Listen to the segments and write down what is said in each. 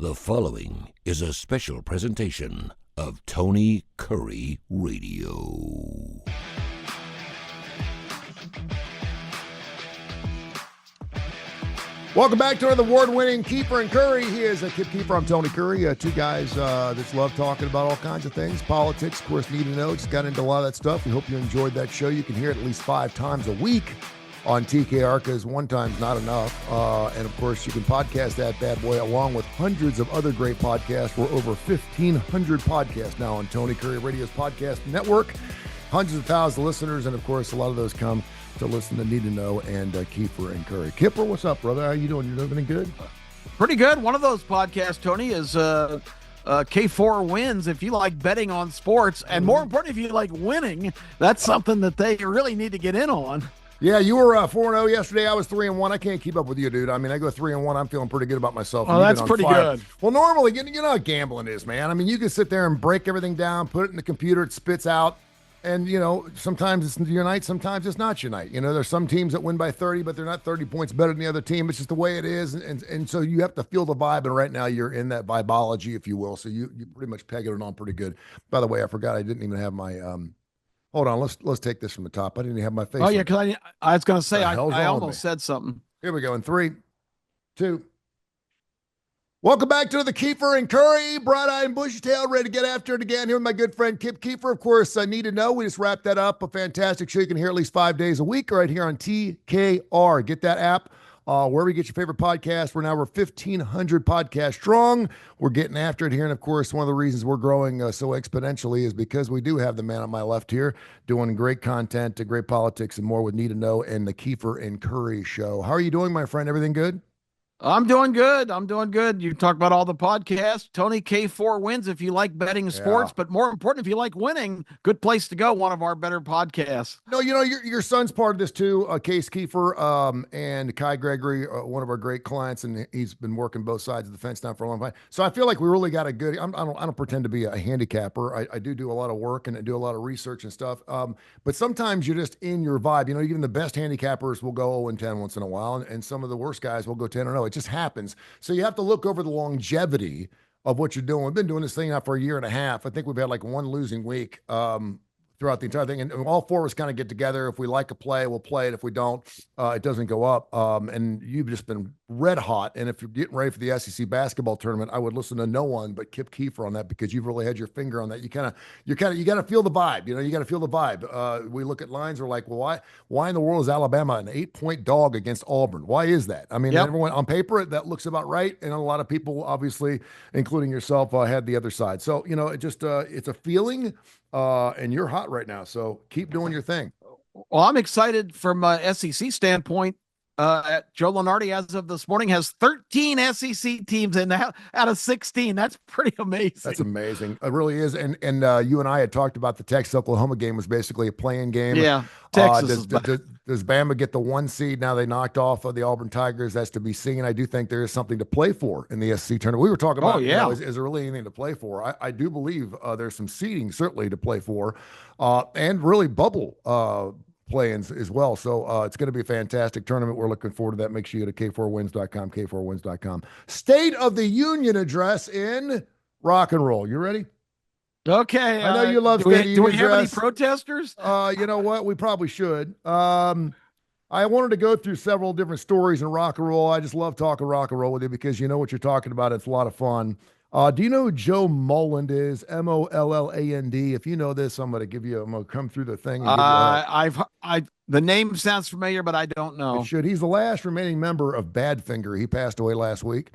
The following is a special presentation of Tony Kurre Radio. Welcome back to the award-winning Keeper and Kurre. He is Kip Keefer. I'm Tony Kurre. Two guys that love talking about all kinds of things. Politics, of course, need to know. Just got into a lot of that stuff. We hope you enjoyed that show. You can hear it at least 5 times a week on TKR because one time's not enough. And, of course, you can podcast that bad boy along with hundreds of other great podcasts. We're over 1,500 podcasts now on Tony Kurre Radio's podcast network. Hundreds of thousands of listeners, and, of course, a lot of those come to listen to Need to Know and Keefer and Kurre. Kipper, what's up, brother? How you doing? You living good? Pretty good. One of those podcasts, Tony, is K4 Wins. If you like betting on sports, and more important, if you like winning, that's something that they really need to get in on. Yeah, you were 4-0 yesterday. I was 3-1. I can't keep up with you, dude. I mean, I go 3-1. I'm feeling pretty good about myself. Oh, that's pretty good. Well, normally, you know how gambling is, man. I mean, you can sit there and break everything down, put it in the computer, it spits out. And, you know, sometimes it's your night, sometimes it's not your night. You know, there's some teams that win by 30, but they're not 30 points better than the other team. It's just the way it is. And so you have to feel the vibe. And right now you're in that vibology, if you will. So you pretty much pegging it on pretty good. By the way, I forgot I didn't even have my hold on, let's take this from the top. I didn't even have my face. Oh, yeah, because I was going to say, I almost almost said something. Here we go. In 3, 2. Welcome back to the Keefer and Kurre, bright-eyed and bushy-tailed, ready to get after it again. Here with my good friend Kip Keefer. Of course, I Need to Know. We just wrapped that up. A fantastic show. You can hear at least 5 days a week right here on TKR. Get that app wherever you get your favorite podcast. We're 1,500 podcasts strong. We're getting after it here. And, of course, one of the reasons we're growing so exponentially is because we do have the man on my left here doing great content, great politics, and more with Need to Know and the Keefer and Kurre show. How are you doing, my friend? Everything good? I'm doing good. You talk about all the podcasts. Tony K4 Wins if you like betting sports, but more important, if you like winning, good place to go. One of our better podcasts. No, you know, your son's part of this too, Case Keefer, and Kai Gregory, one of our great clients, and he's been working both sides of the fence now for a long time. So I feel like we really got a good, I don't pretend to be a handicapper. I do a lot of work and I do a lot of research and stuff. But sometimes you're just in your vibe. You know, even the best handicappers will go 0-10 once in a while, and some of the worst guys will go 10-0. It just happens. So you have to look over the longevity of what you're doing. We've been doing this thing now for a year and a half. I think we've had like one losing week throughout the entire thing. And all four of us kind of get together. If we like a play, we'll play it. If we don't, it doesn't go up. And you've just been red hot. And if you're getting ready for the SEC basketball tournament, I would listen to no one but Kip Keefer on that because you've really had your finger on that. You got to feel the vibe. You know, you got to feel the vibe. We look at lines. We're like, well, why in the world is Alabama an 8-point dog against Auburn? Why is that? I mean, everyone on paper, that looks about right. And a lot of people, obviously, including yourself, had the other side. So, you know, it just, it's a feeling. And you're hot right now, so keep doing your thing. Well, I'm excited from a SEC standpoint. Joe Lunardi, as of this morning, has 13 SEC teams in out of 16. That's pretty amazing. That's amazing. It really is. And you and I had talked about the Texas-Oklahoma game was basically a play-in game. Yeah, Texas. Does Bama get the 1 seed? Now they knocked off of the Auburn Tigers. That's to be seen. I do think there is something to play for in the SEC tournament. We were talking about, is there really anything to play for? I do believe there's some seeding certainly to play for, and really bubble play-ins as well. So it's going to be a fantastic tournament. We're looking forward to that. Make sure you go to k4wins.com, k4wins.com. State of the Union address in rock and roll. You ready? Okay. I know you love do we have any protesters? You know what? We probably should. I wanted to go through several different stories in rock and roll. I just love talking rock and roll with you because you know what you're talking about. It's a lot of fun. Do you know who Joe Molland is? Molland. If you know this, I'm going to come through the thing. And the name sounds familiar, but I don't know. It should. He's the last remaining member of Badfinger. He passed away last week.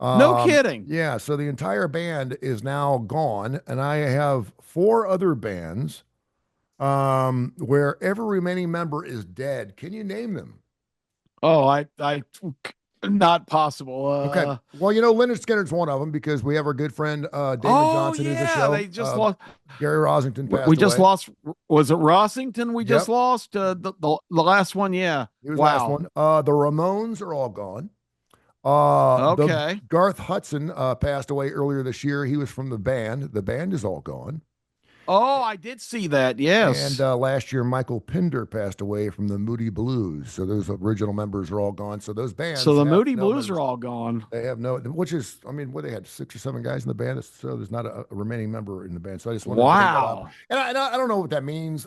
No kidding. Yeah. So the entire band is now gone. And I have 4 other bands where every remaining member is dead. Can you name them? Oh, I not possible. Okay. Well, you know, Leonard Skinner's one of them because we have our good friend David Johnson who's a show. They just lost. Gary Rosington passed We just away. lost. Was it Rossington? We just lost the last one. Yeah. He was the last one. The Ramones are all gone. Okay. Garth Hudson passed away earlier this year. He was from the band. The band is all gone. Oh, I did see that. Yes. And last year, Michael Pinder passed away from the Moody Blues. So those original members are all gone. So those So bands the have Moody no Blues members. are all gone. They have no, which is, I mean, what they had 6 or 7 guys in the band. So there's not a remaining member in the band. So I just wanted to bring that up. Wow. And I don't know what that means.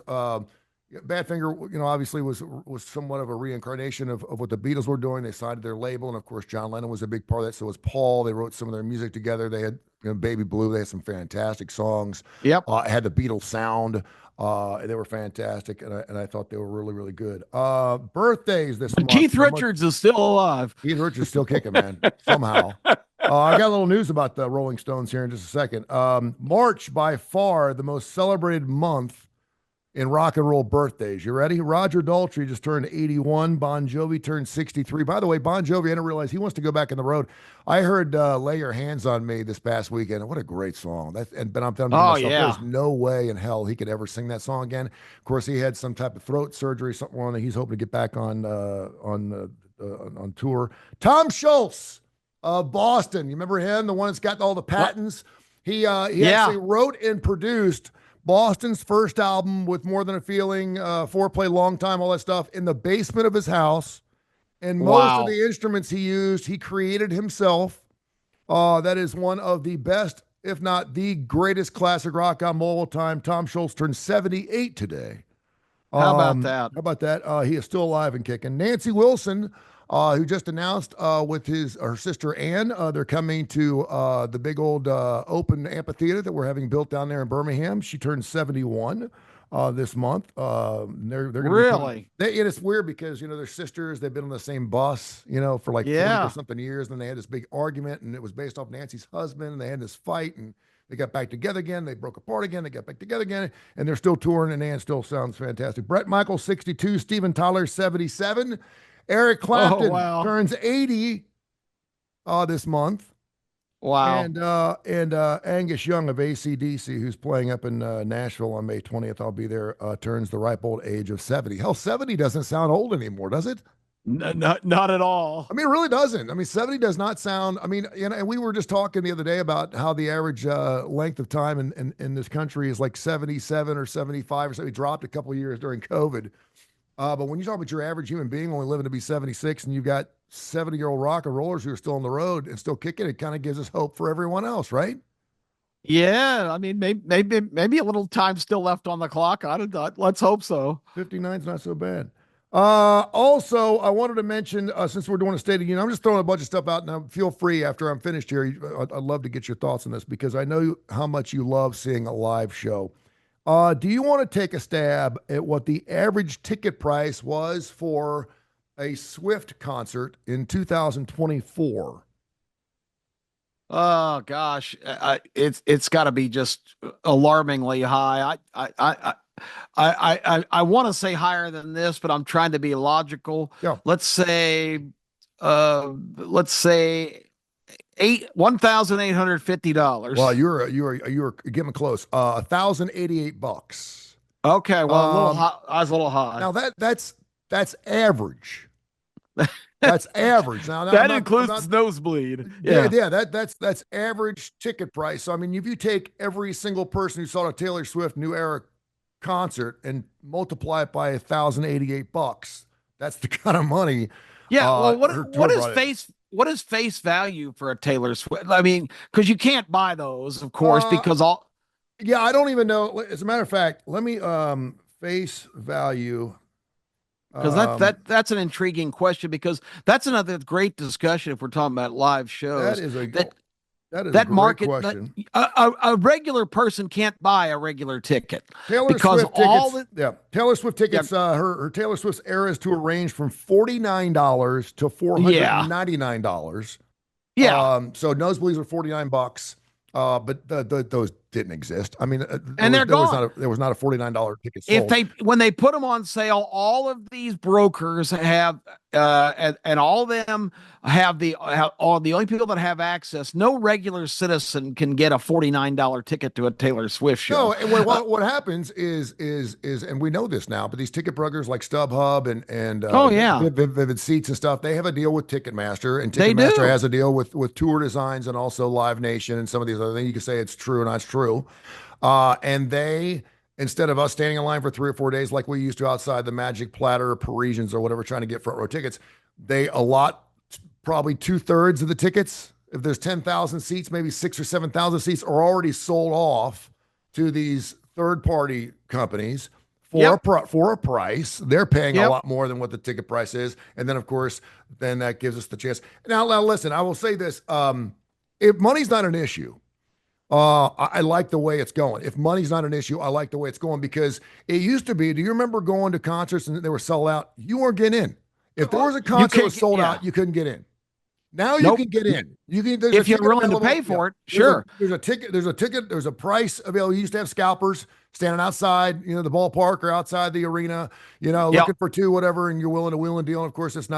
Badfinger, obviously was somewhat of a reincarnation of what the Beatles were doing. They signed their label, and of course, John Lennon was a big part of that. So was Paul. They wrote some of their music together. They had Baby Blue. They had some fantastic songs. Yep. It had the Beatles sound. They were fantastic, and I thought they were really, really good. Birthdays this month. Keith Richards is still alive. Keith Richards is still kicking, man. Somehow. I got a little news about the Rolling Stones here in just a second. March, by far the most celebrated month in rock and roll birthdays. You ready? Roger Daltrey just turned 81. Bon Jovi turned 63. By the way, Bon Jovi, I didn't realize he wants to go back on the road. I heard "Lay Your Hands on Me" this past weekend. What a great song! But I'm telling myself, there's no way in hell he could ever sing that song again. Of course, he had some type of throat surgery, something wrong. He's hoping to get back on tour. Tom Schultz of Boston. You remember him, the one that's got all the patents? He actually wrote and produced Boston's first album with More Than a Feeling, Foreplay, Long Time, all that stuff in the basement of his house. And most of the instruments he used, he created himself. That is one of the best, if not the greatest classic rock album of all time. Tom Schultz turned 78 today. How about that? How about that? He is still alive and kicking. Nancy Wilson, who just announced with her sister Ann, they're coming to the big old open amphitheater that we're having built down there in Birmingham. She turned 71 this month. They're gonna really. And it's weird because they're sisters. They've been on the same bus, for like 40 or something years. And then they had this big argument, and it was based off Nancy's husband. And they had this fight, and they got back together again. They broke apart again. They got back together again, and they're still touring. And Ann still sounds fantastic. Brett Michaels, 62. Steven Tyler, 77. Eric Clapton turns 80 this month. Wow. And Angus Young of AC/DC, who's playing up in Nashville on May 20th, I'll be there, turns the ripe old age of 70. Hell, 70 doesn't sound old anymore, does it? Not at all. I mean, it really doesn't. I mean, 70 does not sound, and we were just talking the other day about how the average length of time in this country is like 77 or 75 or so. We dropped a couple of years during COVID. But when you talk about your average human being only living to be 76, and you've got 70-year-old rock and rollers who are still on the road and still kicking, it kind of gives us hope for everyone else, right? Yeah, I mean, maybe a little time still left on the clock. Let's hope so. 59 is not so bad. Also, I wanted to mention, since we're doing a State of the Union, I'm just throwing a bunch of stuff out now. Feel free after I'm finished here. I'd love to get your thoughts on this because I know how much you love seeing a live show. Do you want to take a stab at what the average ticket price was for a Swift concert in 2024? Oh gosh, it's got to be just alarmingly high. I want to say higher than this, but I'm trying to be logical. Yeah. Let's say $1,850. Well, you were getting close. $1,088. Okay, well, a little high. I was a little high. Now that's average. That's average. Now that includes nosebleed. Yeah. That's average ticket price. So I mean, if you take every single person who saw a Taylor Swift New Era concert and multiply it by $1,088, that's the kind of money. Yeah. Well, what is face value for a Taylor Swift? I mean, because you can't buy those, of course, because all. Yeah, I don't even know. As a matter of fact, let me face value. Because that's an intriguing question, because that's another great discussion if we're talking about live shows. That is a great market question. A regular person can't buy a regular ticket. Taylor Swift tickets. Her Taylor Swift's Eras tour range from $49 to $499. Yeah. So nosebleeds are $49. But those didn't exist. I mean, they're gone. There was not a $49 ticket sold. When they put them on sale, all of these brokers have, and all of them have the only people that have access. No regular citizen can get a $49 ticket to a Taylor Swift show. No, and what happens is, and we know this now, but these ticket brokers like StubHub and Vivid Seats and stuff, they have a deal with Ticketmaster, and Ticketmaster has a deal with Tour Designs and also Live Nation and some of these other things. You can say it's true or not true. through. And they, instead of us standing in line for 3 or 4 days like we used to outside the Magic Platter or Parisians or whatever trying to get front row tickets, they allot probably 2/3 of the tickets. If there's 10,000 seats, maybe 6 or 7,000 seats are already sold off to these third-party companies for a price. They're paying a lot more than what the ticket price is. And then, of course, then that gives us the chance. Now listen, I will say this. If money's not an issue, I like the way it's going. If money's not an issue, I like the way it's going because it used to be, do you remember going to concerts and they were sold out? You weren't getting in. If there was a concert that was sold out, you couldn't get in. Now you can get in. You can if you're willing to pay for it. Sure. There's a ticket. There's a price available. You used to have scalpers standing outside, the ballpark or outside the arena, looking for two, whatever, and you're willing to wheel and deal. And of course, it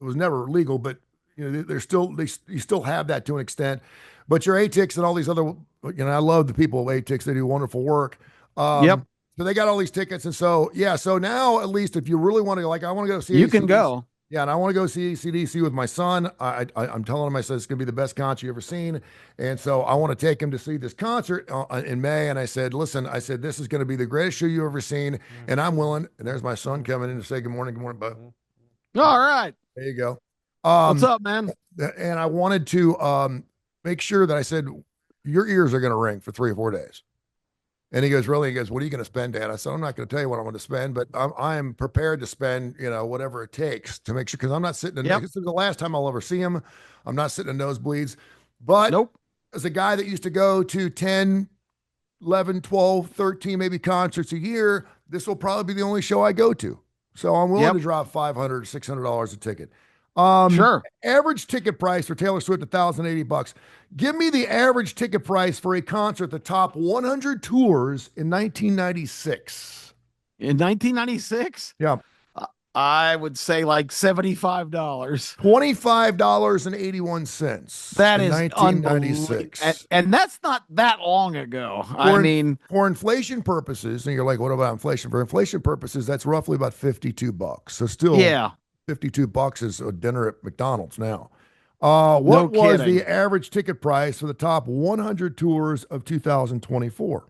was never legal, but you still have that to an extent. But your ATIX and all these other, I love the people at ATIX. They do wonderful work. So they got all these tickets, and so now at least if you really want to, I want to go see, you can go. Yeah, and I want to go see AC/DC with my son. I'm telling him, I said, it's going to be the best concert you've ever seen. And so I want to take him to see this concert in May. And I said, listen, this is going to be the greatest show you've ever seen. And I'm willing. And there's my son coming in to say good morning, bud. All right. There you go. What's up, man? And I wanted to make sure that I said, your ears are going to ring for 3 or 4 days. And he goes, really? He goes, what are you going to spend, Dad? I said, I'm not going to tell you what I'm going to spend, but I'm prepared to spend, whatever it takes to make sure, because I'm not sitting in, this is the last time I'll ever see him. I'm not sitting in nosebleeds. But as a guy that used to go to 10, 11, 12, 13, maybe concerts a year, this will probably be the only show I go to. So I'm willing to drop $500, $600 a ticket. Sure. Average ticket price for Taylor Swift, $1,080. Give me the average ticket price for a concert, the top 100 tours in 1996. In 1996? Yeah. I would say like $75. $25.81. That is 1996. And that's not that long ago. For inflation purposes, and you're like, what about inflation? For inflation purposes, that's roughly about $52. So still, $52 is a dinner at McDonald's now. What was the average ticket price for the top 100 tours of 2024?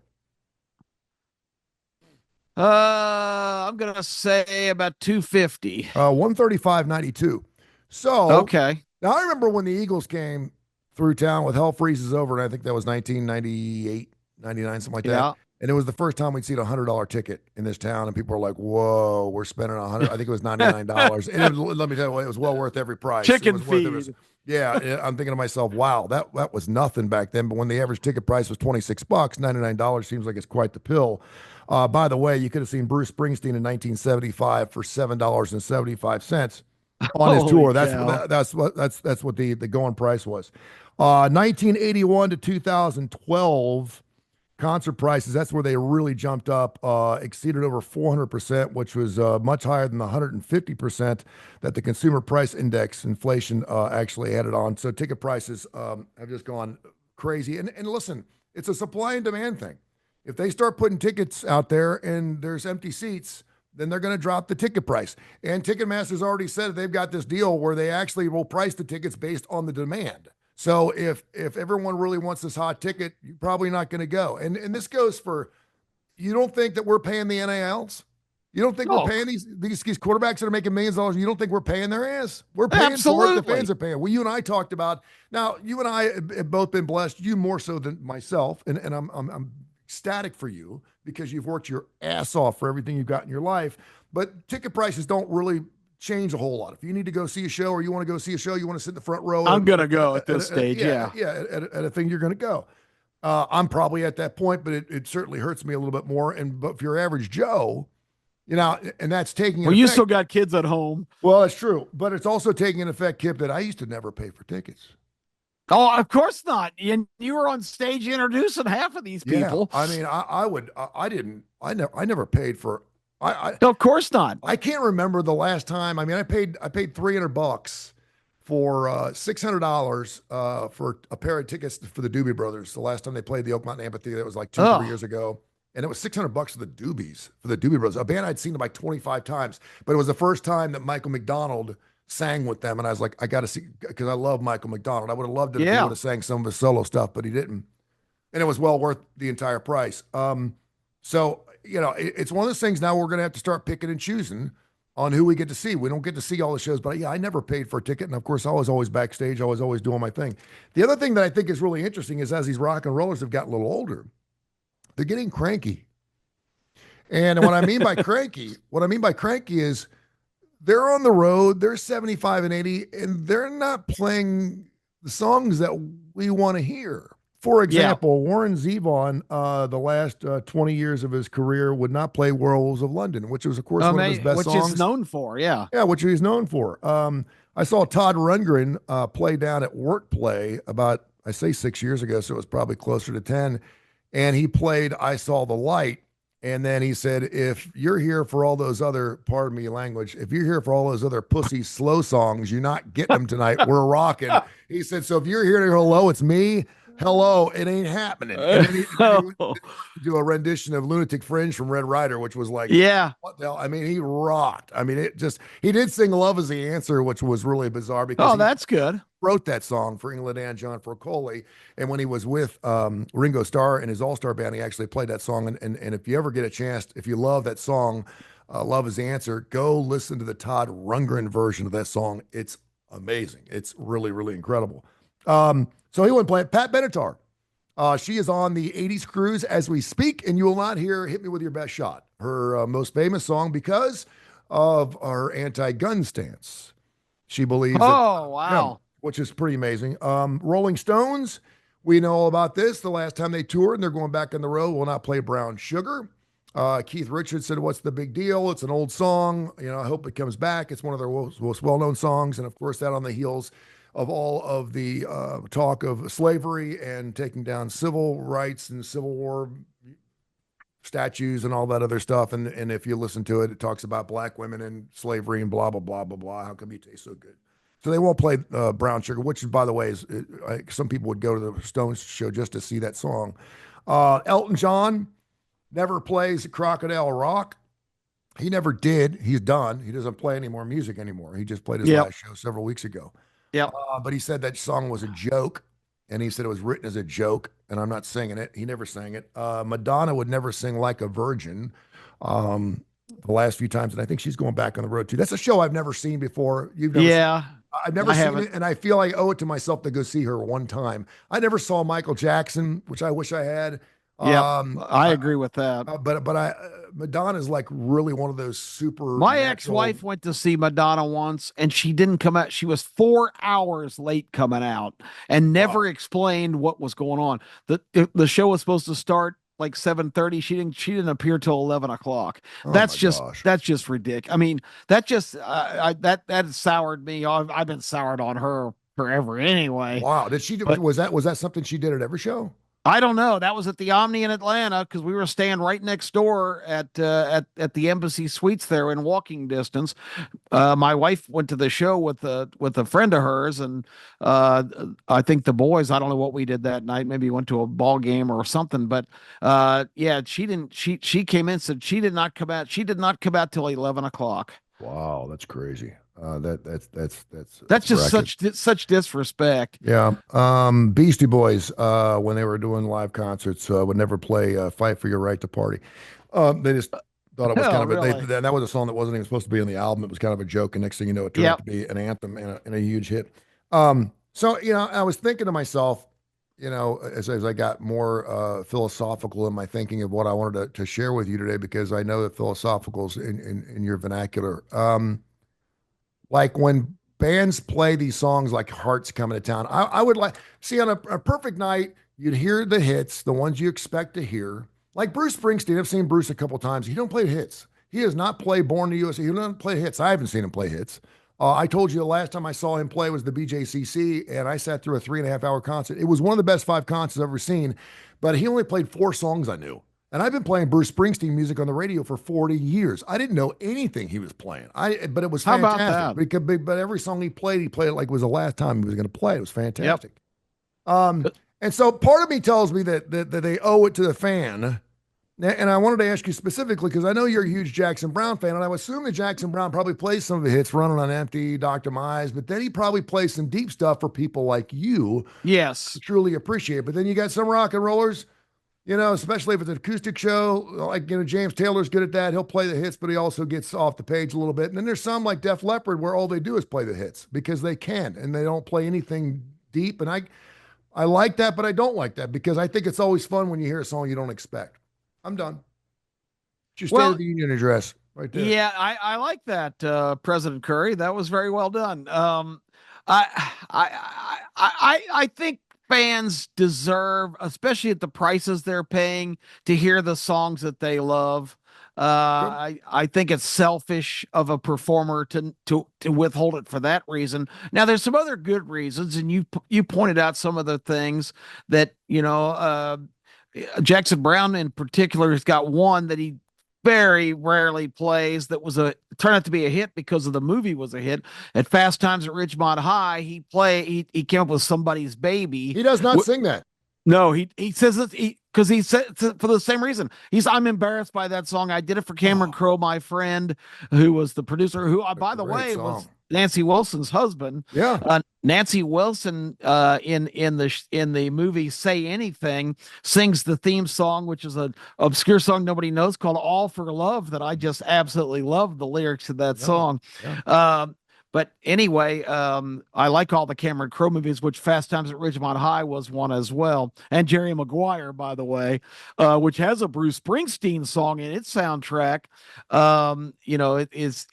I'm gonna say about $250. $135.92. So okay. Now I remember when the Eagles came through town with Hell Freezes Over, and I think that was 1998, 99, something like that. And it was the first time we'd seen $100 ticket in this town, and people were like, "Whoa, we're spending $100." I think it was $99, and let me tell you, it was well worth every price. Chicken feed. I'm thinking to myself, "Wow, that was nothing back then." But when the average ticket price was $26, $99 seems like it's quite the pill. By the way, you could have seen Bruce Springsteen in 1975 for $7.75 on his tour. That's what the going price was. 1981 to 2012. Concert prices, that's where they really jumped up, exceeded over 400%, which was much higher than the 150% that the consumer price index inflation actually added on. So ticket prices have just gone crazy. And listen, it's a supply and demand thing. If they start putting tickets out there and there's empty seats, then they're going to drop the ticket price. And Ticketmaster's already said they've got this deal where they actually will price the tickets based on the demand. So if everyone really wants this hot ticket, you're probably not going to go. And this goes for, you don't think that we're paying the NILs? You don't think we're paying these quarterbacks that are making millions of dollars? You don't think we're paying their ass? We're paying for it. The fans are paying. Well, you and I talked about, now you and I have both been blessed, you more so than myself, and I'm ecstatic for you because you've worked your ass off for everything you've got in your life. But ticket prices don't really change a whole lot. If you need to go see a show or you want to go see a show, you want to sit in the front row. I'm going to go at this stage. At a thing, you're going to go. I'm probably at that point, but it certainly hurts me a little bit more. But if you're average Joe, and that's taking well, you still got kids at home. Well, that's true. But it's also taking an effect, Kip, that I used to never pay for tickets. Oh, of course not. And you were on stage introducing half of these people. I mean, I never paid for. Of course not. I can't remember the last time. I mean, I paid $300 for $600 for a pair of tickets for the Doobie Brothers. The last time they played the Oak Mountain Amphitheater, that was like 2 3 years ago, and it was $600 for the Doobies, for the Doobie Brothers, a band I'd seen them like 25 times. But it was the first time that Michael McDonald sang with them, and I was like, I got to see, because I love Michael McDonald. I would have loved it if he would have sang some of his solo stuff, but he didn't. and it was well worth the entire price. So it's one of those things. Now we're going to have to start picking and choosing on who we get to see. We don't get to see all the shows, but yeah, I never paid for a ticket, and of course, I was always backstage. I was always doing my thing. The other thing that I think is really interesting is as these rock and rollers have gotten a little older, they're getting cranky. And what I mean by cranky is they're on the road, they're 75 and 80, and they're not playing the songs that we want to hear. For example, Warren Zevon, the last 20 years of his career, would not play Werewolves of London, which was, of course, one of his best songs. Which is known for, yeah. Yeah, which he's known for. I saw Todd Rundgren play down at Work Play about, I say 6 years ago, so it was probably closer to 10, and he played I Saw the Light. And then he said, if you're here for all those other, pardon me language, if you're here for all those other pussy slow songs, you're not getting them tonight. We're rocking. He said, so if you're here to hello, it's me. Hello, it ain't happening. And then he do a rendition of Lunatic Fringe from Red Rider, which was like, yeah, what the hell? I mean, he rocked. I mean, he did sing Love Is the Answer, which was really bizarre because that's good. Wrote that song for England and John Frocoli. And when he was with Ringo Starr and his all-star band, he actually played that song. And if you ever get a chance, if you love that song, Love Is the Answer, go listen to the Todd Rundgren version of that song. It's amazing. It's really, really incredible. So he went play it. Pat Benatar. She is on the 80s cruise as we speak, and you will not hear Hit Me With Your Best Shot, her most famous song, because of her anti-gun stance. She believes wow. Yeah, which is pretty amazing. Rolling Stones, we know all about this. The last time they toured, and they're going back on the road, will not play Brown Sugar. Keith Richards said, what's the big deal? It's an old song. I hope it comes back. It's one of their most well-known songs, and of course, that on the heels of all of the talk of slavery and taking down civil rights and Civil War statues and all that other stuff. And if you listen to it, it talks about black women and slavery and blah, blah, blah, blah, blah. How come you taste so good? So they won't play Brown Sugar, which, by the way, is some people would go to the Stones show just to see that song. Elton John never plays Crocodile Rock. He never did. He's done. He doesn't play any more music anymore. He just played his last show several weeks ago. Yeah. But he said that song was a joke, and he said it was written as a joke, and I'm not singing it. He never sang it. Madonna would never sing Like a Virgin the last few times, and I think she's going back on the road too. That's a show I've never seen before. You've never seen it? I've never seen it, and I feel I owe it to myself to go see her one time. I never saw Michael Jackson, which I wish I had. Yeah, I agree with that. But Madonna's like really one of those super. My ex-wife went to see Madonna once, and she didn't come out. She was 4 hours late coming out, and never explained what was going on. The show was supposed to start like 7:30. She didn't appear till 11 o'clock. That's just ridiculous. I mean, that soured me. I've been soured on her forever anyway. Wow, was that something she did at every show? I don't know. That was at the Omni in Atlanta because we were staying right next door at the Embassy Suites there in walking distance. My wife went to the show with a friend of hers, and I think the boys. I don't know what we did that night. Maybe went to a ball game or something. But yeah, she didn't. She came in and said she did not come out. She did not come out till 11 o'clock. Wow, that's crazy. That's just such disrespect. Yeah. Beastie Boys, when they were doing live concerts, would never play "Fight for Your Right to Party." They just thought it was kind of really? that was a song that wasn't even supposed to be on the album. It was kind of a joke, and next thing you know, it turned out to be an anthem and a huge hit. So I was thinking to myself, as I got more philosophical in my thinking of what I wanted to share with you today, because I know that philosophical is in your vernacular. Like when bands play these songs like Hearts Coming to Town, I would like, see on a perfect night, you'd hear the hits, the ones you expect to hear. Like Bruce Springsteen, I've seen Bruce a couple times. He don't play hits. He does not play Born to USA. He doesn't play hits. I haven't seen him play hits. I told you the last time I saw him play was the BJCC, and I sat through a 3.5-hour concert. It was one of the best 5 concerts I've ever seen, but he only played 4 songs I knew. And I've been playing Bruce Springsteen music on the radio for 40 years. I didn't know anything he was playing. But it was fantastic. How about that? But every song he played it like it was the last time he was going to play. It was fantastic. Yep. And so part of me tells me that they owe it to the fan And I wanted to ask you specifically because I know you're a huge Jackson Brown fan, and I would assume that Jackson Brown probably plays some of the hits, "Running on Empty," "Dr. Mize," but then he probably plays some deep stuff for people like you to Yes. truly appreciate. But then you got some rock and rollers, especially if it's an acoustic show, like James Taylor's good at that. He'll play the hits, but he also gets off the page a little bit. And then there's some like Def Leppard where all they do is play the hits because they can, and they don't play anything deep. And I like that, but I don't like that because I think it's always fun when you hear a song you don't expect. I'm done. It's your State of Well, the Union address right there. yeah, I like that, President Curry. That was very well done. I, I think fans deserve, especially at the prices they're paying, to hear the songs that they love. Yep. I think it's selfish of a performer to withhold it for that reason. Now, there's some other good reasons, and you pointed out some of the things that Jackson Brown in particular has got one that he very rarely plays that was a turned out to be a hit because of the movie was a hit. At Fast Times at Ridgemont High, he came up with Somebody's Baby. He does not sing that. No, he says it because he said for the same reason. I'm embarrassed by that song. I did it for Cameron Crowe, my friend, who was the producer, who by the way was Nancy Wilson's husband. Yeah. Nancy Wilson in the movie Say Anything sings the theme song, which is an obscure song nobody knows called All for Love that I just absolutely love the lyrics of that song. Yeah. But anyway, I like all the Cameron Crowe movies, which Fast Times at Ridgemont High was one as well. And Jerry Maguire, by the way, which has a Bruce Springsteen song in its soundtrack,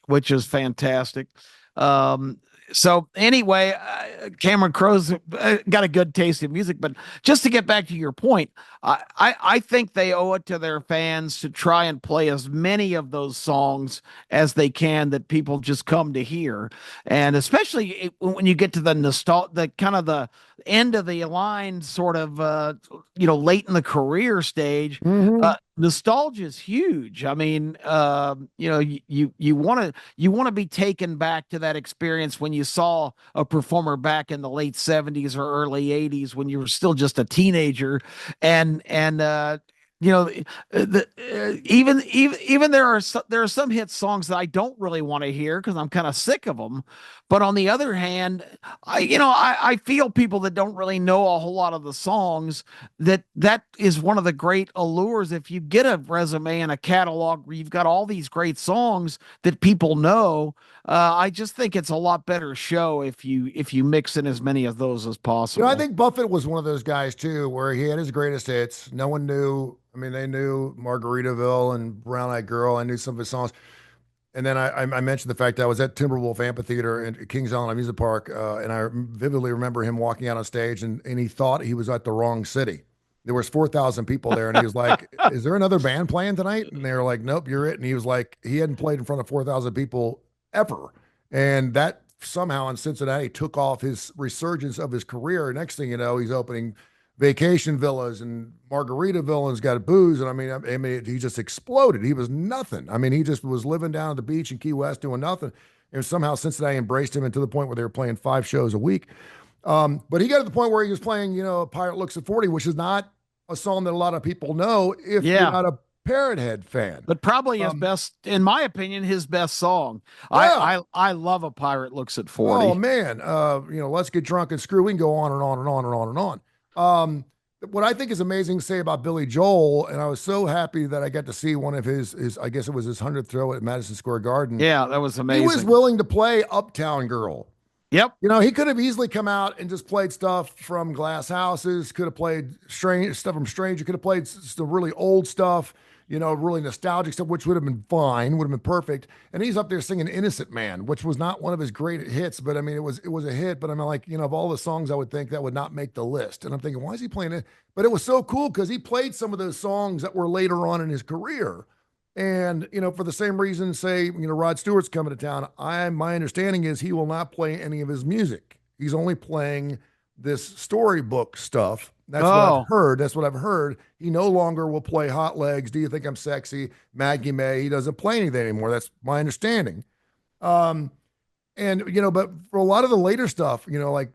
which is fantastic. So anyway, Cameron Crowe's got a good taste in music, but just to get back to your point, I think they owe it to their fans to try and play as many of those songs as they can that people just come to hear, and especially when you get to the kind of the end of the line, sort of late in the career stage. Mm-hmm. Nostalgia is huge. I mean, you want to be taken back to that experience when you saw a performer back in the late 70s or early 80s when you were still just a teenager, and even there are some hit songs that I don't really want to hear because I'm kind of sick of them. But on the other hand, I feel people that don't really know a whole lot of the songs, that is one of the great allures. If you get a resume and a catalog where you've got all these great songs that people know, I just think it's a lot better show if you mix in as many of those as possible. I think Buffett was one of those guys too, where he had his greatest hits. No one knew. I mean, they knew Margaritaville and Brown Eyed Girl. I knew some of his songs. And then I mentioned the fact that I was at Timberwolf Amphitheater in Kings Island Amusement Park, and I vividly remember him walking out on stage, and he thought he was at the wrong city. There was 4,000 people there, and he was like, "Is there another band playing tonight?" And they were like, "Nope, you're it." And he was like, he hadn't played in front of 4,000 people ever, and that somehow in Cincinnati took off his resurgence of his career. Next thing you know, he's opening vacation villas and Margaritaville and's got booze. And I mean, he just exploded. He was nothing. I mean, he just was living down at the beach in Key West doing nothing. And somehow Cincinnati embraced him, and to the point where they were playing 5 shows a week. But he got to the point where he was playing, Pirate Looks at 40, which is not a song that a lot of people know if you're not a Parrot Head fan. But probably his best, in my opinion, his best song. Yeah. I love A Pirate Looks at 40. Oh man, Let's Get Drunk and Screw. We can go on and on and on and on and on. What I think is amazing to say about Billy Joel, and I was so happy that I got to see one of his I guess it was his 100th throw at Madison Square Garden. Yeah, that was amazing. He was willing to play Uptown Girl. Yep. He could have easily come out and just played stuff from Glass Houses, could have played stuff from Stranger, could have played some really old stuff, really nostalgic stuff, which would have been fine, would have been perfect. And he's up there singing Innocent Man, which was not one of his great hits, but I mean, it was a hit. But I mean, like, of all the songs, I would think that would not make the list. And I'm thinking, why is he playing it? But it was so cool because he played some of those songs that were later on in his career. And, for the same reason, say, Rod Stewart's coming to town. My understanding is he will not play any of his music. He's only playing this storybook stuff. That's what I've heard. That's what I've heard. He no longer will play Hot Legs, Do You Think I'm Sexy, Maggie May. He doesn't play anything anymore. That's my understanding. But for a lot of the later stuff, like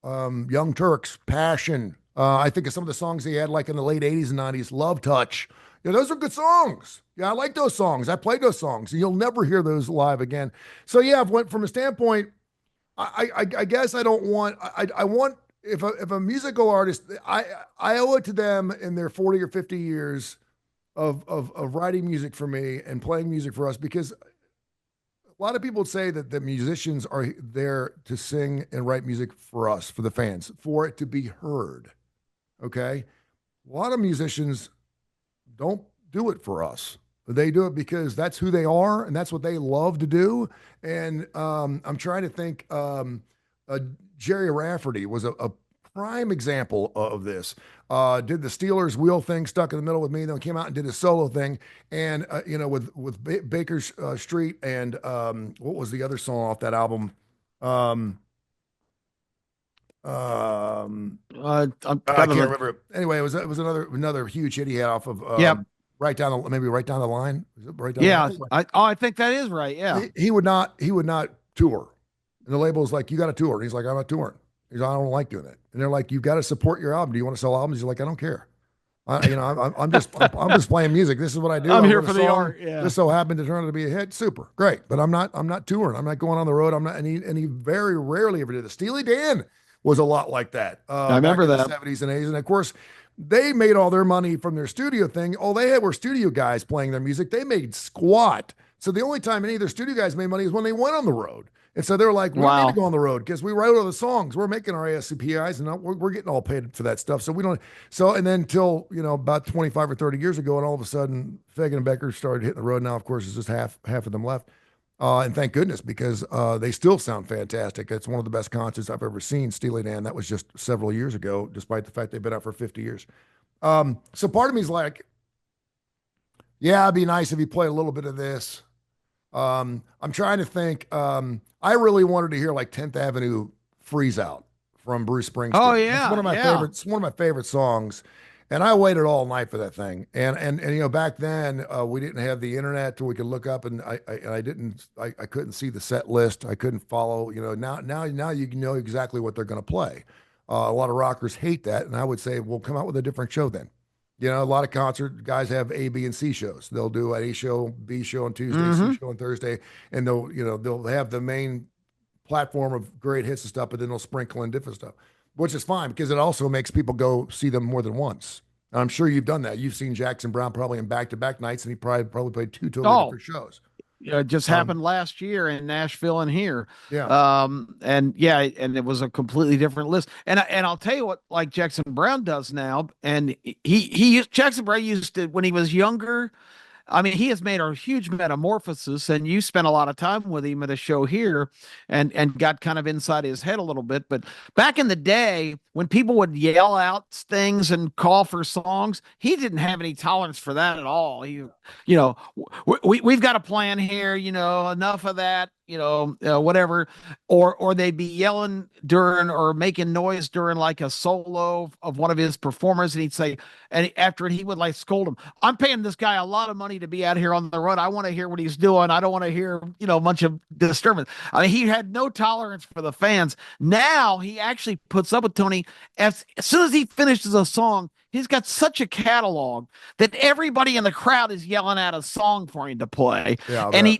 Young Turks, Passion, I think of some of the songs he had like in the late 80s and 90s, Love Touch, Yeah, those are good songs. Yeah, I like those songs. I played those songs. You'll never hear those live again. So yeah, I've went from a standpoint. I guess I don't want. I want if a musical artist, I owe it to them in their 40 or 50 years of writing music for me and playing music for us, because a lot of people say that the musicians are there to sing and write music for us, for the fans, for it to be heard. Okay. A lot of musicians don't do it for us. They do it because that's who they are and that's what they love to do. And I'm trying to think. Jerry Rafferty was a prime example of this. Did the Steelers wheel thing, stuck in the middle with me, then came out and did a solo thing, and with Baker Street and what was the other song off that album? I can't remember. Anyway, it was another huge hit he had off of right down the line. Is it right down the line? I think that is right. Yeah, he would not tour, and the label was like, "You got to tour." And he's like, "I'm not touring." He's like, "I don't like doing it." And they're like, "You've got to support your album. Do you want to sell albums?" He's like, "I don't care. I'm just playing music. This is what I do. I'm here for the art. Yeah. This so happened to turn out to be a hit. Super great, but I'm not touring. I'm not going on the road. I'm not." And he very rarely ever did it. Steely Dan was a lot like that. I remember that. The 70s and 80s, and of course, they made all their money from their studio thing. All they had were studio guys playing their music. They made squat. So the only time any of their studio guys made money is when they went on the road. And so they're like, we don't need to go on the road because we write all the songs. We're making our ASCPIs and we're getting all paid for that stuff. So we don't. So, and then till, about 25 or 30 years ago, and all of a sudden, Fagan and Becker started hitting the road. Now, of course, it's just half of them left. And thank goodness, because they still sound fantastic. It's one of the best concerts I've ever seen, Steely Dan. That was just several years ago, despite the fact they've been out for 50 years. So part of me is like, yeah, it'd be nice if you played a little bit of this. I'm trying to think. I really wanted to hear like 10th Avenue Freeze Out from Bruce Springsteen. Oh yeah, it's one of my favorites. One of my favorite songs, and I waited all night for that thing. And back then we didn't have the internet to we could look up, and I couldn't see the set list. I couldn't follow. Now you know exactly what they're going to play. A lot of rockers hate that, and I would say, well, come out with a different show then. A lot of concert guys have A, B, and C shows. They'll do an A show, B show on Tuesday, C show on Thursday, and they'll have the main platform of great hits and stuff, but then they'll sprinkle in different stuff, which is fine because it also makes people go see them more than once. And I'm sure you've done that. You've seen Jackson Browne probably in back-to-back nights, and he probably played two totally different shows. It just happened last year in Nashville and here. Yeah. And it was a completely different list. And I'll tell you what, like Jackson Browne does now. And Jackson Browne used to, when he was younger, I mean, he has made a huge metamorphosis, and you spent a lot of time with him at a show here and got kind of inside his head a little bit. But back in the day, when people would yell out things and call for songs, he didn't have any tolerance for that at all. We've got a plan here, enough of that, whatever, or they'd be yelling during or making noise during like a solo of one of his performers, and he'd say, and after it, he would like scold him. "I'm paying this guy a lot of money to be out here on the road. I want to hear what he's doing. I don't want to hear, a bunch of disturbance." I mean, he had no tolerance for the fans. Now he actually puts up with Tony. As soon as he finishes a song, he's got such a catalog that everybody in the crowd is yelling out a song for him to play. Yeah, and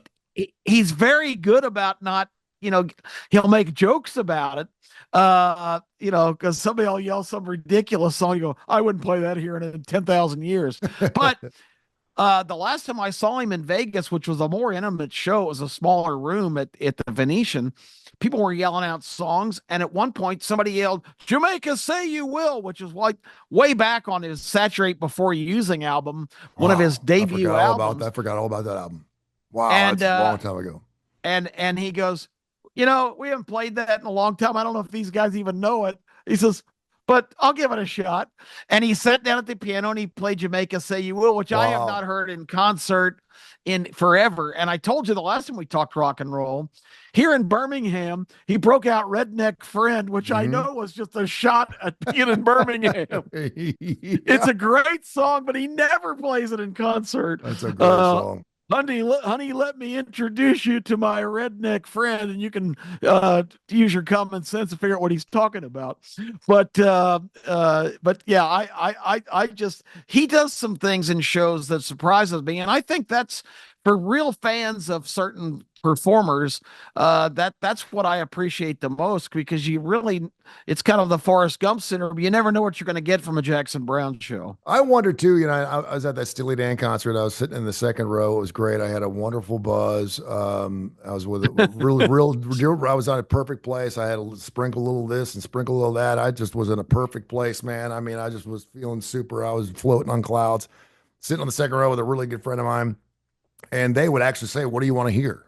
he's very good about not, he'll make jokes about it, because somebody will yell some ridiculous song. You go, "I wouldn't play that here in 10,000 years." But the last time I saw him in Vegas, which was a more intimate show, it was a smaller room at the Venetian. People were yelling out songs, and at one point somebody yelled, "Jamaica Say You Will," which is like way back on his Saturate Before Using album, one of his debut albums. I forgot all about that album. Wow, that's a long time ago. And he goes, "We haven't played that in a long time. I don't know if these guys even know it." He says, "But I'll give it a shot." And he sat down at the piano and he played Jamaica Say You Will, which I have not heard in concert in forever. And I told you the last time we talked rock and roll, here in Birmingham, he broke out Redneck Friend, which I know was just a shot at being in Birmingham. It's a great song, but he never plays it in concert. That's a great song. honey, let me introduce you to my redneck friend, and you can use your common sense to figure out what he's talking about. But yeah, I just he does some things in shows that surprises me, and I think that's for real fans of certain performers. That's what I appreciate the most because you really, it's kind of the Forrest Gump syndrome. You never know what you're going to get from a Jackson Brown show. I wonder too, I was at that Steely Dan concert. I was sitting in the second row. It was great. I had a wonderful buzz. I was with a I was on a perfect place. I had to sprinkle a little this and sprinkle a little that. I just was in a perfect place, man. I mean, I just was feeling super. I was floating on clouds, sitting on the second row with a really good friend of mine. And they would actually say, "What do you want to hear?"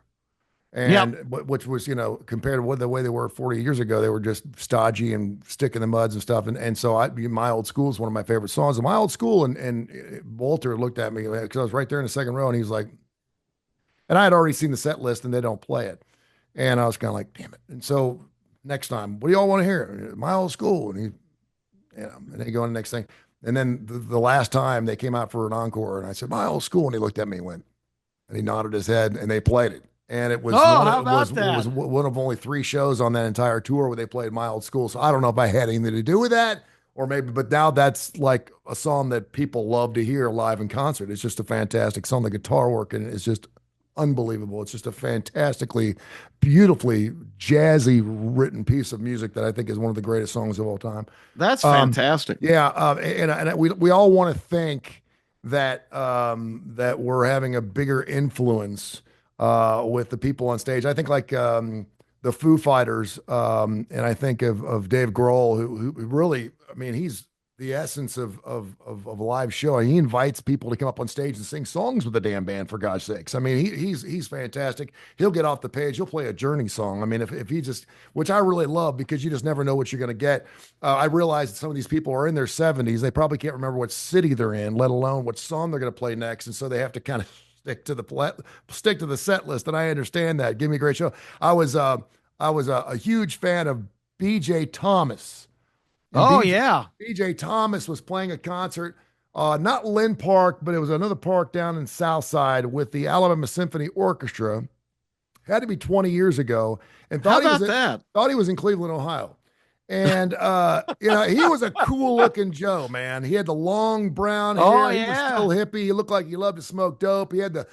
Yep. And which was, compared to the way they were 40 years ago, they were just stodgy and stick in the muds and stuff. And so My Old School is one of my favorite songs. And My Old School, and Walter looked at me because I was right there in the second row, and he was like, and I had already seen the set list, and they don't play it, and I was kind of like, damn it. And so next time, what do y'all want to hear? My Old School, and and then you go on the next thing, and then the last time they came out for an encore, and I said, My Old School, and he looked at me and went, and he nodded his head, and they played it. And it was How about that? it was one of only 3 shows on that entire tour where they played My Old School. So I don't know if I had anything to do with that or maybe, but now that's like a song that people love to hear live in concert. It's just a fantastic song. The guitar work in it is just unbelievable. It's just a fantastically, beautifully jazzy written piece of music that I think is one of the greatest songs of all time. That's fantastic. Yeah, and we all want to think that that we're having a bigger influence with the people on stage. I think like the Foo Fighters, and I think of Dave Grohl, who really, I mean, he's the essence of a live show. And he invites people to come up on stage and sing songs with the damn band, for God's sakes. I mean, he's fantastic. He'll get off the page. He'll play a Journey song. I mean, if he just, which I really love because you just never know what you're going to get. I realize that some of these people are in their 70s. They probably can't remember what city they're in, let alone what song they're going to play next. And so they have to kind of stick to the set list, and I understand that. Give me a great show. I was a huge fan of B.J. Thomas. And Yeah. B.J. Thomas was playing a concert, not Lynn Park, but it was another park down in Southside with the Alabama Symphony Orchestra. Had to be 20 years ago, and How about that? thought he was in Cleveland, Ohio. And he was a cool looking Joe, man. He had the long brown hair. Oh, He was yeah. still hippie. He looked like he loved to smoke dope. He had the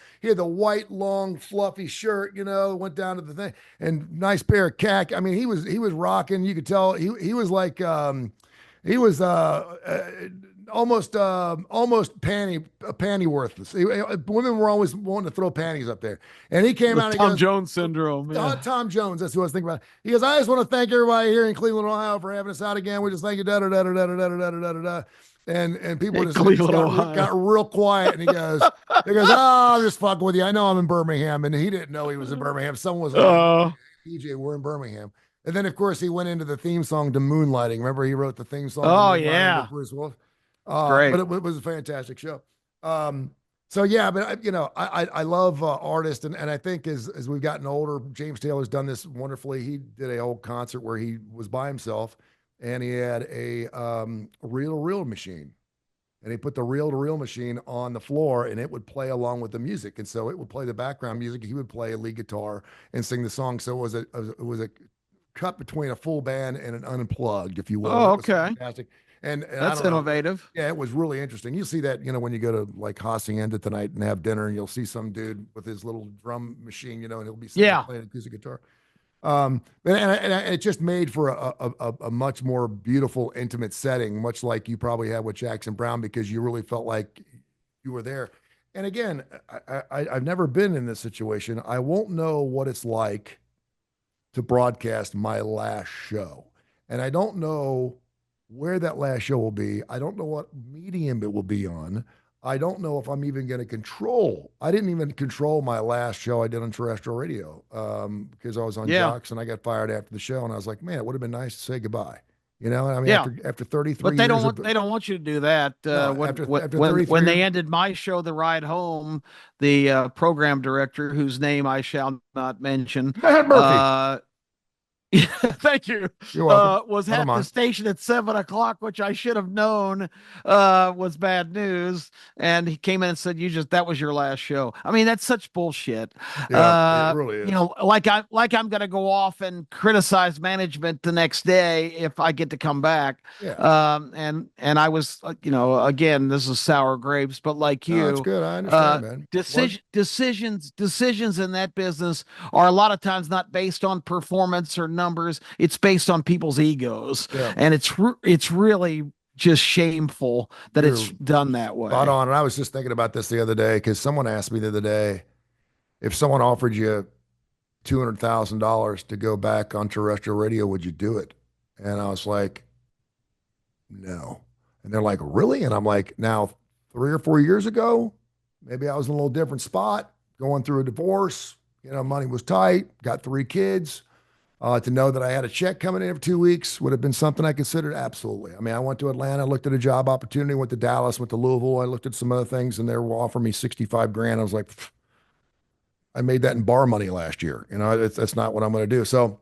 white, long, fluffy shirt, went down to the thing, and nice pair of khaki. I mean, he was rocking. You could tell he was like he was almost panty worthless. Women were always wanting to throw panties up there, and he came out and Tom goes, Jones syndrome. Yeah. Tom Jones. That's who I was thinking about. He goes, I just want to thank everybody here in Cleveland, Ohio, for having us out again. We just thank you, da da da da da da da da da da. And people just got real quiet. And he goes, oh, I'm just fucking with you. I know I'm in Birmingham, and he didn't know he was in Birmingham. Someone was like, PJ, we're in Birmingham. And then, of course, he went into the theme song to Moonlighting. Remember, he wrote the theme song. Oh, yeah. Bruce Wolf. Great. But it was a fantastic show. So yeah, but I love artists, and I think as we've gotten older, James Taylor's done this wonderfully. He did a whole concert where he was by himself, and he had a reel-to-reel machine, and he put the reel-to-reel machine on the floor, and it would play along with the music, and so it would play the background music. He would play a lead guitar and sing the song. So it was a cut between a full band and an unplugged, if you will. Oh, It was okay. fantastic. And That's innovative. Yeah, it was really interesting. You see that, when you go to like Hacienda tonight and have dinner, and you'll see some dude with his little drum machine, and he'll be playing acoustic guitar. And it just made for a much more beautiful, intimate setting, much like you probably had with Jackson Brown, because you really felt like you were there. And again, I've never been in this situation. I won't know what it's like to broadcast my last show, and I don't know where that last show will be. I don't know what medium it will be on. I don't know if I'm even going to control. I didn't even control my last show I did on terrestrial radio because I was on Jocks, and I got fired after the show, and I was like, man, it would have been nice to say goodbye. I mean, after 33 but they years. They don't want you to do that. No, When they ended my show, The Ride Home, the program director, whose name I shall not mention, Matt Murphy. Thank you. You're welcome. Was I don't at the mind. station at 7 o'clock, which I should have known was bad news. And he came in and said, that was your last show. I mean, that's such bullshit. Yeah, it really is. Like I'm gonna go off and criticize management the next day if I get to come back. Yeah. And I was, again, this is sour grapes, but like No, that's you, good. I understand, man. What? decisions in that business are a lot of times not based on performance or numbers. It's based on people's egos, Yeah. and it's really just shameful that You're it's done that spot way. on. And I was just thinking about this the other day because someone asked me the other day if someone offered you $200,000 to go back on terrestrial radio, would you do it? And I was like, no. And they're like, really? And I'm like, now, 3 or 4 years ago, maybe I was in a little different spot, going through a divorce. Money was tight, got 3 kids. To know that I had a check coming in every 2 weeks would have been something I considered. Absolutely. I mean, I went to Atlanta, looked at a job opportunity, went to Dallas, went to Louisville. I looked at some other things, and they were offering me 65 grand. I was like, "Pfft, I made that in bar money last year. That's not what I'm going to do. So,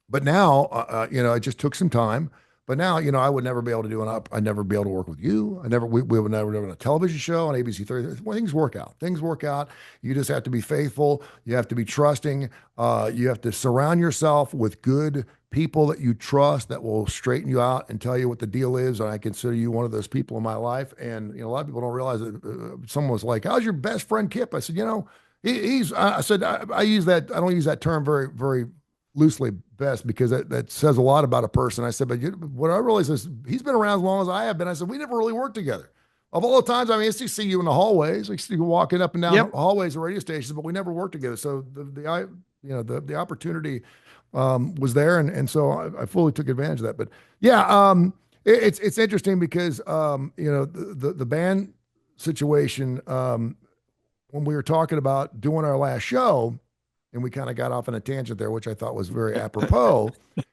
but now, it just took some time. But now, I would never be able to do I'd never be able to work with you. We would never do a television show on ABC 30. Well, things work out. Things work out. You just have to be faithful. You have to be trusting. You have to surround yourself with good people that you trust that will straighten you out and tell you what the deal is. And I consider you one of those people in my life. And, a lot of people don't realize that someone was like, how's your best friend Kip? I said, I said, I use that. I don't use that term very, very loosely best because that says a lot about a person. I said, but what I realized is he's been around as long as I have been. I said, we never really worked together. Of all the times, I mean, I used to see you in the hallways, like see you walking up and down Yep. hallways of radio stations, but we never worked together. So the opportunity was there, and so I fully took advantage of that. But yeah, it's interesting because the band situation when we were talking about doing our last show and we kind of got off on a tangent there, which I thought was very apropos.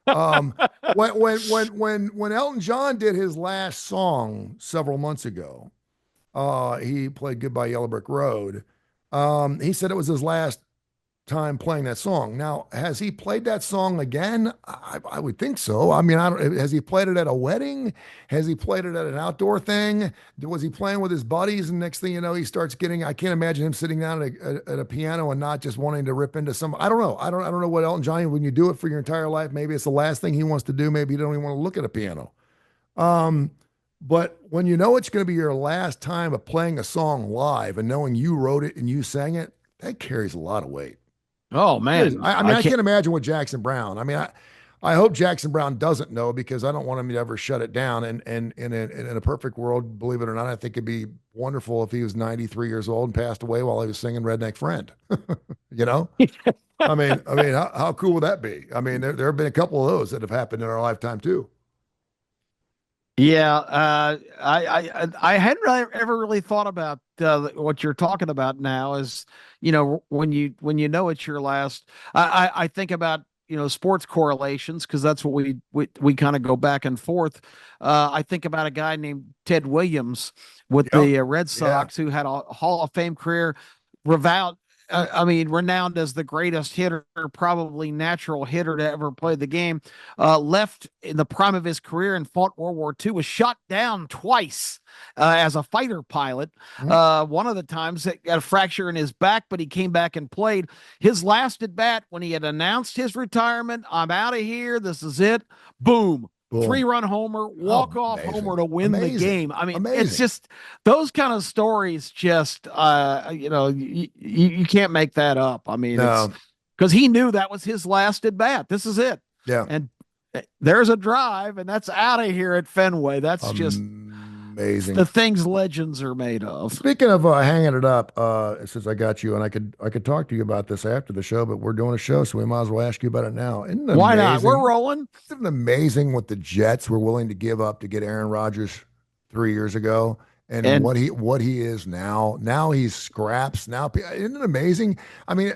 Um, when Elton John did his last song several months ago, he played "Goodbye Yellow Brick Road." He said it was his last time playing that song. Now, has he played that song again? I would think so. I mean, has he played it at a wedding? Has he played it at an outdoor thing? Was he playing with his buddies? And next thing you know, he starts getting, I can't imagine him sitting down at a piano and not just wanting to rip into some, I don't know. I don't know what Elton John, when you do it for your entire life, maybe it's the last thing he wants to do. Maybe you don't even want to look at a piano. Um, but when you know it's going to be your last time of playing a song live and knowing you wrote it and you sang it, that carries a lot of weight. Oh Yes. man, I mean, I can't imagine with Jackson Brown. I mean, I hope Jackson Brown doesn't know because I don't want him to ever shut it down. And in a perfect world, believe it or not, I think it'd be wonderful if he was 93 years old and passed away while he was singing Redneck Friend. You know? I mean, how cool would that be? I mean, there have been a couple of those that have happened in our lifetime too. Yeah, I hadn't ever really thought about what you're talking about now. Is when you know it's your last. I think about sports correlations because that's what we kind of go back and forth. I think about a guy named Ted Williams with Yep. the Red Yeah. Sox who had a Hall of Fame career, reviled. Renowned as the greatest hitter, probably natural hitter to ever play the game. Left in the prime of his career and fought World War II. Was shot down twice as a fighter pilot. One of the times that got a fracture in his back, but he came back and played. His last at bat when he had announced his retirement, I'm out of here. This is it. Boom. Boom. 3-run homer, walk-off amazing. homer to win the Amazing. game. I mean, it's Amazing. just those kind of stories. Just you can't make that up. I mean, it's No. because he knew that was his last at bat. This is it, Yeah. and there's a drive, and that's out of here at Fenway. That's just Amazing. the things legends are made of. Speaking of hanging it up, since I got you, and I could talk to you about this after the show, but we're doing a show, so we might as well ask you about it now. Isn't it Why not? amazing? We're rolling. Isn't it amazing what the Jets were willing to give up to get Aaron Rodgers 3 years ago, and And what he is now? Now he's scraps. Now, isn't it amazing? I mean,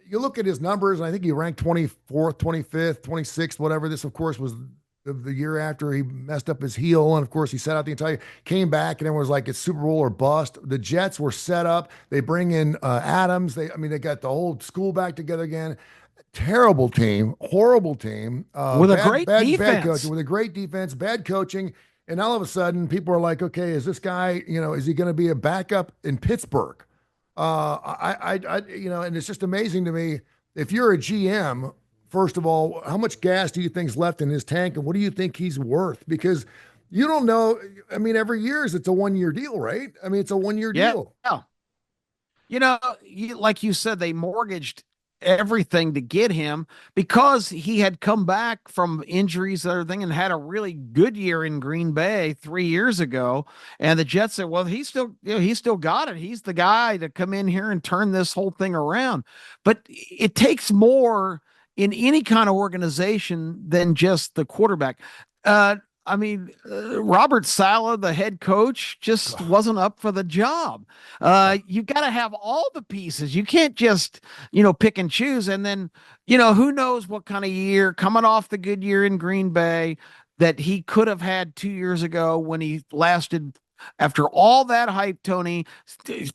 you look at his numbers, and I think he ranked 24th, 25th, 26th, whatever. This, of course, was the year after he messed up his heel. And of course, he sat out the entire, came back, and everyone was like, it's Super Bowl or bust. The Jets were set up. They bring in Adams. They got the whole school back together again. terrible team, horrible team, with a bad, great bad coaching, defense. with a great defense, bad coaching. And all of a sudden, people are like, okay, is this guy, is he going to be a backup in Pittsburgh? And it's just amazing to me. If you're a GM, first of all, how much gas do you think's left in his tank, and what do you think he's worth? Because you don't know. I mean, every year it's a 1 year deal, right? I mean, it's a 1 year Yeah. deal. Like you said, they mortgaged everything to get him because he had come back from injuries and everything and had a really good year in Green Bay 3 years ago. And the Jets said, well, he's still got it. He's the guy to come in here and turn this whole thing around. But it takes more in any kind of organization than just the quarterback. Robert Saleh, the head coach, just wasn't up for the job. You've got to have all the pieces. You can't just, pick and choose. And then, who knows what kind of year coming off the good year in Green Bay that he could have had 2 years ago when he lasted. After all that hype, Tony,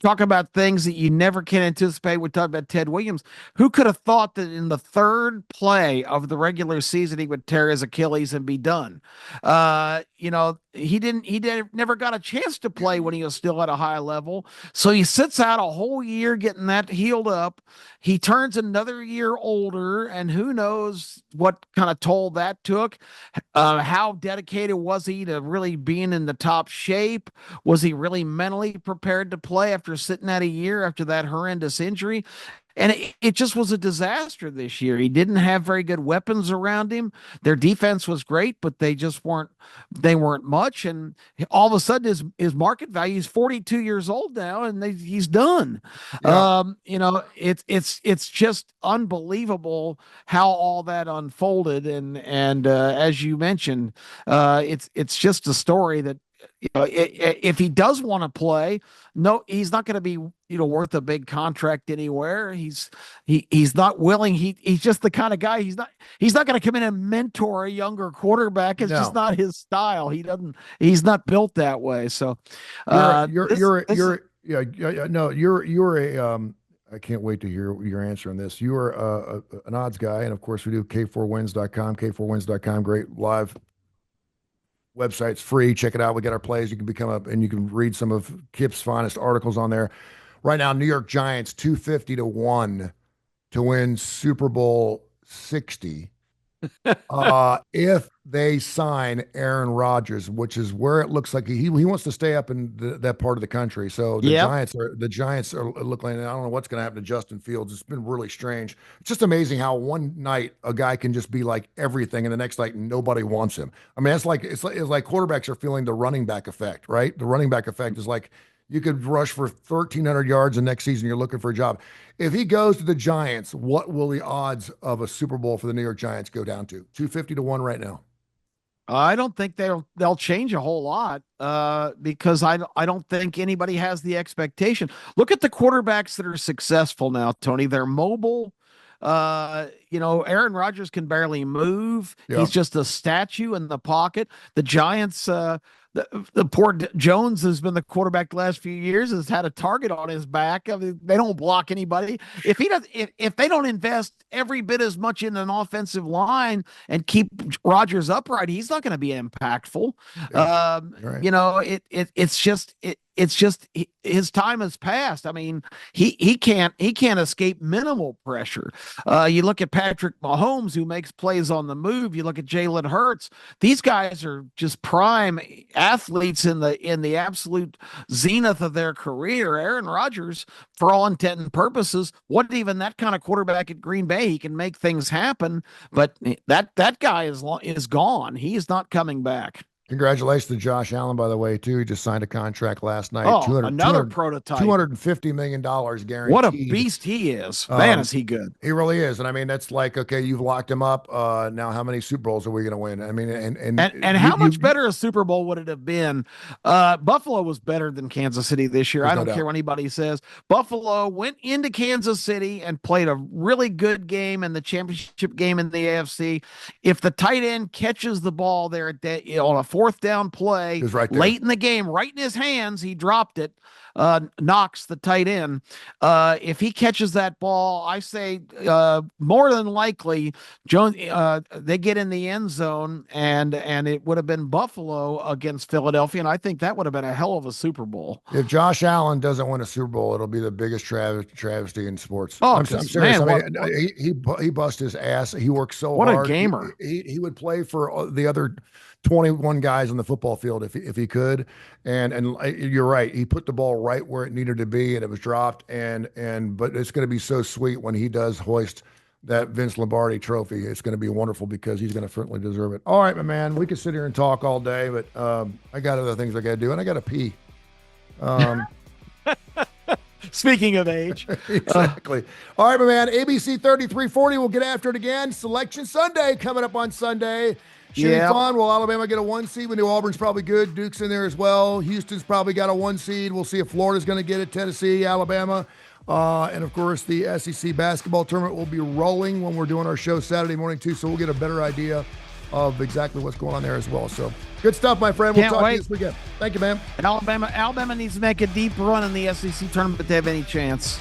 talk about things that you never can anticipate. We talked about Ted Williams. Who could have thought that in the third play of the regular season he would tear his Achilles and be done? He never got a chance to play when he was still at a high level. So he sits out a whole year getting that healed up. He turns another year older, and who knows what kind of toll that took. How dedicated was he to really being in the top shape? Was he really mentally prepared to play after sitting out a year after that horrendous injury? And it just was a disaster this year. He didn't have very good weapons around him. Their defense was great, but they weren't much. And all of a sudden his market value is 42 years old now, and he's done. Yeah. It's just unbelievable how all that unfolded. And as you mentioned, it's just a story that, if he does want to play, no, he's not going to be, worth a big contract anywhere. He's not willing. He's just the kind of guy. He's not going to come in and mentor a younger quarterback. It's just not his style. He's not built that way. So, you're I can't wait to hear your answer on this. You are an odds guy, and of course we do K4wins.com, K4wins.com, great live website's free. Check it out. We got our plays. You can and you can read some of Kip's finest articles on there. Right now, New York Giants 250 to 1 to win Super Bowl 60. If they sign Aaron Rodgers, which is where it looks like he wants to stay up in that part of the country. So the Giants are looking like, I don't know what's going to happen to Justin Fields. It's been really strange. It's just amazing how one night a guy can just be like everything, and the next night nobody wants him. I mean, it's like quarterbacks are feeling the running back effect, right? The running back effect is like you could rush for 1,300 yards the next season. You're looking for a job. If he goes to the Giants, what will the odds of a Super Bowl for the New York Giants go down to? 250 to 1 right now. I don't think they'll change a whole lot because I don't think anybody has the expectation. Look at the quarterbacks that are successful now, Tony. They're mobile. Aaron Rodgers can barely move. Yeah. He's just a statue in the pocket. The Giants, the poor Jones has been the quarterback the last few years, has had a target on his back. I mean, they don't block anybody. If they don't invest every bit as much in an offensive line and keep Rodgers upright, he's not going to be impactful. Yeah. Right. It's just his time has passed. I mean, he can't escape minimal pressure. You look at Patrick Mahomes, who makes plays on the move. You look at Jalen Hurts. These guys are just prime athletes in the absolute zenith of their career. Aaron Rodgers, for all intent and purposes, wasn't even that kind of quarterback at Green Bay. He can make things happen, but that guy is gone. He is not coming back. Congratulations to Josh Allen, by the way, too. He just signed a contract last night. Oh, another prototype. $250 million guaranteed. What a beast he is. Man, is he good. He really is. And I mean, that's like, okay, you've locked him up. Now how many Super Bowls are we going to win? I mean, and how much better a Super Bowl would it have been? Buffalo was better than Kansas City this year. I don't care what anybody says. Buffalo went into Kansas City and played a really good game in the championship game in the AFC. If the tight end catches the ball there on a fourth down play He was right there. late in the game, right in his hands. He dropped it. Knox, the tight end. If he catches that ball, I say more than likely Jones, they get in the end zone, and it would have been Buffalo against Philadelphia, and I think that would have been a hell of a Super Bowl. If Josh Allen doesn't win a Super Bowl, it'll be the biggest travesty in sports. Oh, I'm serious. man, I mean, he bust his ass. He worked so what hard. A gamer. He would play for the other 21 guys on the football field if he could. And you're right. He put the ball right where it needed to be, and it was dropped. But it's going to be so sweet when he does hoist that Vince Lombardi trophy. It's going to be wonderful because he's going to certainly deserve it. All right, my man. We could sit here and talk all day, but I got other things I got to do, and I got to pee. Speaking of age. Exactly. All right, my man. ABC 3340. We'll get after it again. Selection Sunday coming up on Sunday. Should be fun. Will Alabama get a 1 seed? We knew Auburn's probably good. Duke's in there as well. Houston's probably got a 1 seed. We'll see if Florida's going to get it. Tennessee, Alabama. And, of course, the SEC basketball tournament will be rolling when we're doing our show Saturday morning, too, so we'll get a better idea of exactly what's going on there as well. So, good stuff, my friend. We'll talk to you this weekend. Thank you, man. Alabama needs to make a deep run in the SEC tournament to have any chance.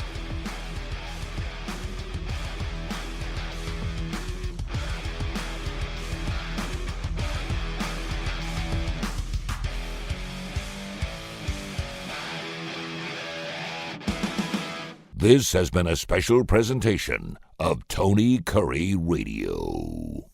This has been a special presentation of Tony Curry Radio.